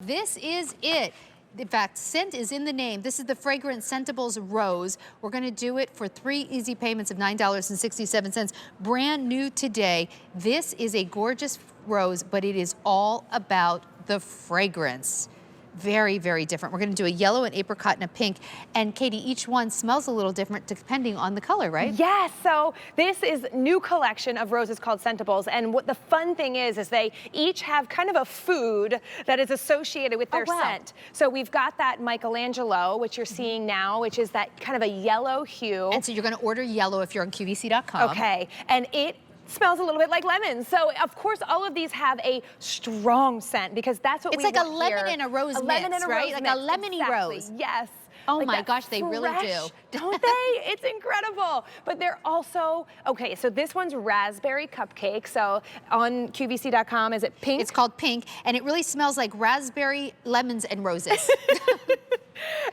this is it. In fact, scent is in the name. This is the Fragrant Scentables Rose. We're gonna do it for 3 easy payments of $9.67. Brand new today. This is a gorgeous rose, but it is all about the fragrance. Very, very different. We're gonna do a yellow, an apricot, and a pink. And Katie, each one smells a little different depending on the color, right? Yes, so this is a new collection of roses called Scentables. And what the fun thing is they each have kind of a food that is associated with their scent. So we've got that Michelangelo, which you're seeing now, which is that kind of a yellow hue. And so you're gonna order yellow if you're on QVC.com. Okay, and it smells a little bit like lemon. So of course all of these have a strong scent because that's what we want. It's like a lemon and a rose mix, lemon and a right? rose Like mix. a lemony rose. Yes. Oh like my gosh, they really do. Don't they? It's incredible. But they're also, okay, so this one's raspberry cupcake. So on QVC.com, is it pink? It's called pink, and it really smells like raspberry, lemons, and roses.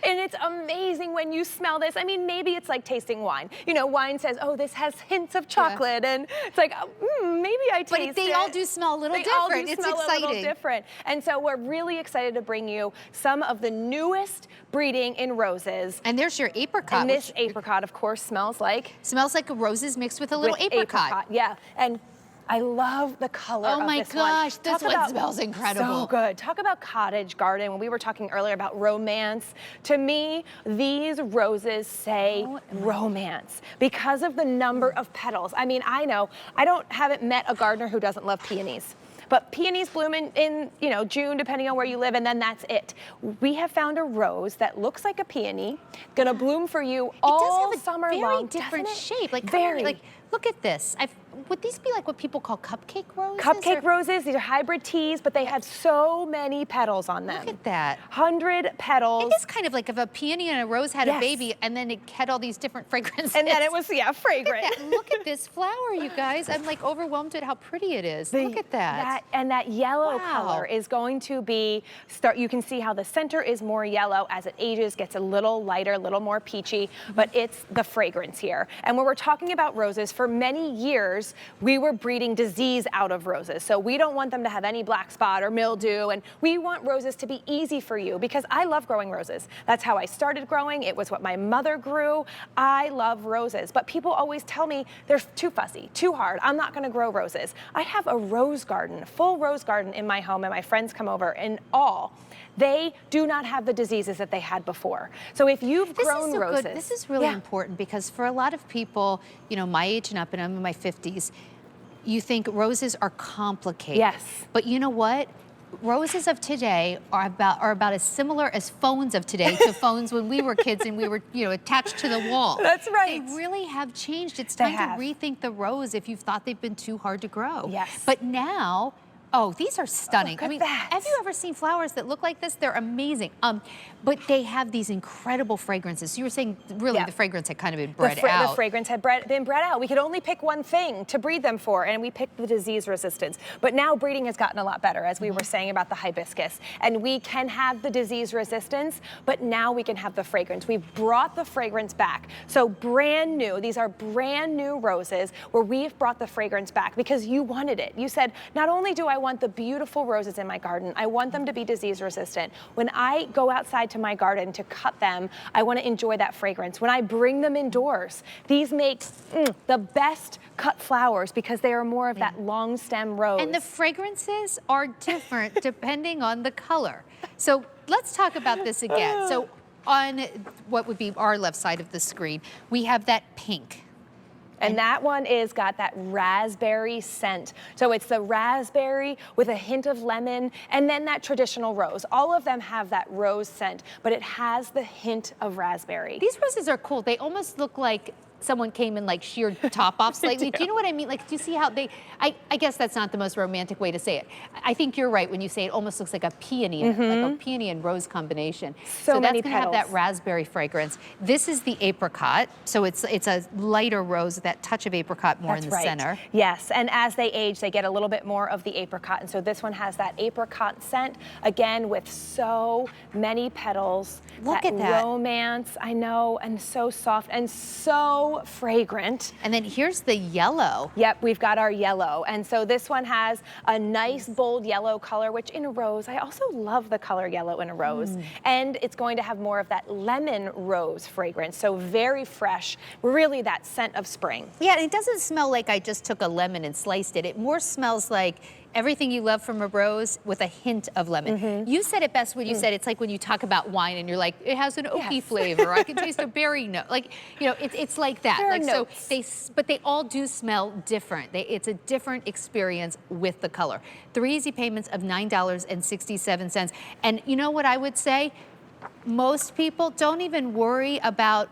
And it's amazing when you smell this. I mean, maybe it's like tasting wine. You know, wine says, oh, this has hints of chocolate. Yeah. And it's like, maybe I taste it. But they all do smell a little different. It's exciting. A little different. And so we're really excited to bring you some of the newest breeding in roses. And there's your apricot. And this apricot, of course, smells like? Smells like roses mixed with a little apricot. Yeah. And I love the color of this one. Oh my gosh, this one smells incredible. So good. Talk about cottage garden. When we were talking earlier about romance, to me, these roses say romance because of the number of petals. I mean, I know, haven't met a gardener who doesn't love peonies. But peonies bloom in you know, June, depending on where you live, and then that's it. We have found a rose that looks like a peony, gonna bloom for you all summer long. It does have a very different shape. Like, very. Like, look at this. Would these be like what people call cupcake roses? Cupcake roses, these are hybrid teas, but they have so many petals on them. Look at that. 100 petals. It is kind of like if a peony and a rose had a baby and then it had all these different fragrances. And then it was, fragrant. Look at this flower, you guys. I'm like overwhelmed at how pretty it is. Look at that. And that yellow color is going to be, you can see how the center is more yellow as it ages, gets a little lighter, a little more peachy, but it's the fragrance here. And when we're talking about roses, for many years, we were breeding disease out of roses. So we don't want them to have any black spot or mildew, and we want roses to be easy for you because I love growing roses. That's how I started growing. It was what my mother grew. I love roses, but people always tell me they're too fussy, too hard. I'm not gonna grow roses. I have a rose garden, a full rose garden in my home, and my friends come over, and they do not have the diseases that they had before. So if you've grown roses. This is really important because for a lot of people, you know, my age and up, and I'm in my 50s, you think roses are complicated. Yes. But you know what? Roses of today are about as similar as phones of today to phones when we were kids and we were, you know, attached to the wall. That's right. They really have changed. It's time to rethink the rose if you've thought they've been too hard to grow. Yes. But now, these are stunning. Look at that. Have you ever seen flowers that look like this? They're amazing. But they have these incredible fragrances. So you were saying, really, the fragrance had kind of been bred out. The fragrance had been bred out. We could only pick one thing to breed them for, and we picked the disease resistance. But now breeding has gotten a lot better, as we were saying about the hibiscus. And we can have the disease resistance, but now we can have the fragrance. We've brought the fragrance back. So brand new, these are brand new roses where we've brought the fragrance back because you wanted it. You said, not only do I want the beautiful roses in my garden, I want them to be disease resistant. When I go outside to my garden to cut them, I want to enjoy that fragrance. When I bring them indoors, these make the best cut flowers because they are more of that long stem rose. And the fragrances are different depending on the color. So let's talk about this again. So on what would be our left side of the screen, we have that pink. And that one is got that raspberry scent. So it's the raspberry with a hint of lemon and then that traditional rose. All of them have that rose scent, but it has the hint of raspberry. These roses are cool. They almost look like someone came and like sheared the top off slightly. Do you know what I mean? Like, do you see how they, I guess that's not the most romantic way to say it. I think you're right when you say it almost looks like a peony, like a peony and rose combination. So that's gonna have that raspberry fragrance. This is the apricot. So it's a lighter rose, that touch of apricot more in the center. Yes, and as they age, they get a little bit more of the apricot. And so this one has that apricot scent, again, with so many petals. Look at that. Romance, I know, and so soft and so so fragrant. And then here's the yellow. Yep, we've got our yellow. And so this one has a nice bold yellow color, which in a rose, I also love the color yellow in a rose. And it's going to have more of that lemon rose fragrance. So very fresh, really that scent of spring. Yeah, and it doesn't smell like I just took a lemon and sliced it. It more smells like everything you love from a rose with a hint of lemon. You said it best when you said it's like when you talk about wine and you're like, it has an oaky flavor. I can taste a berry note. Like, you know, it's like that. There are like notes. but they all do smell different. It's a different experience with the color. 3 easy payments of $9.67. And you know what I would say? Most people don't even worry about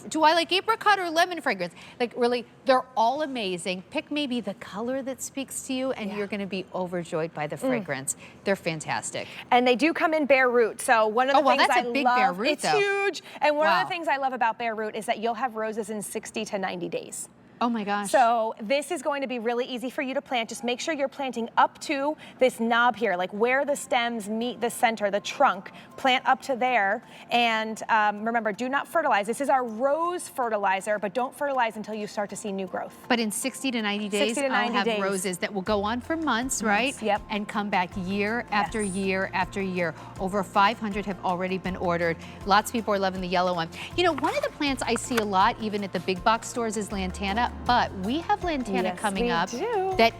do I like apricot or lemon fragrance? Like really, they're all amazing. Pick maybe the color that speaks to you and you're gonna be overjoyed by the fragrance. They're fantastic. And they do come in Bareroot. So one of the things that's a big Bareroot, it's though. huge. And one of the things I love about Bareroot is that you'll have roses in 60 to 90 days. Oh my gosh. So this is going to be really easy for you to plant. Just make sure you're planting up to this knob here, like where the stems meet the center, the trunk, plant up to there. And remember, do not fertilize. This is our rose fertilizer, but don't fertilize until you start to see new growth. But in 60 to 90 days, 60 to 90 I'll have days. roses that will go on for months, right? Yep. And come back year after year after year. Over 500 have already been ordered. Lots of people are loving the yellow one. You know, one of the plants I see a lot, even at the big box stores, is lantana, but we have lantana coming up that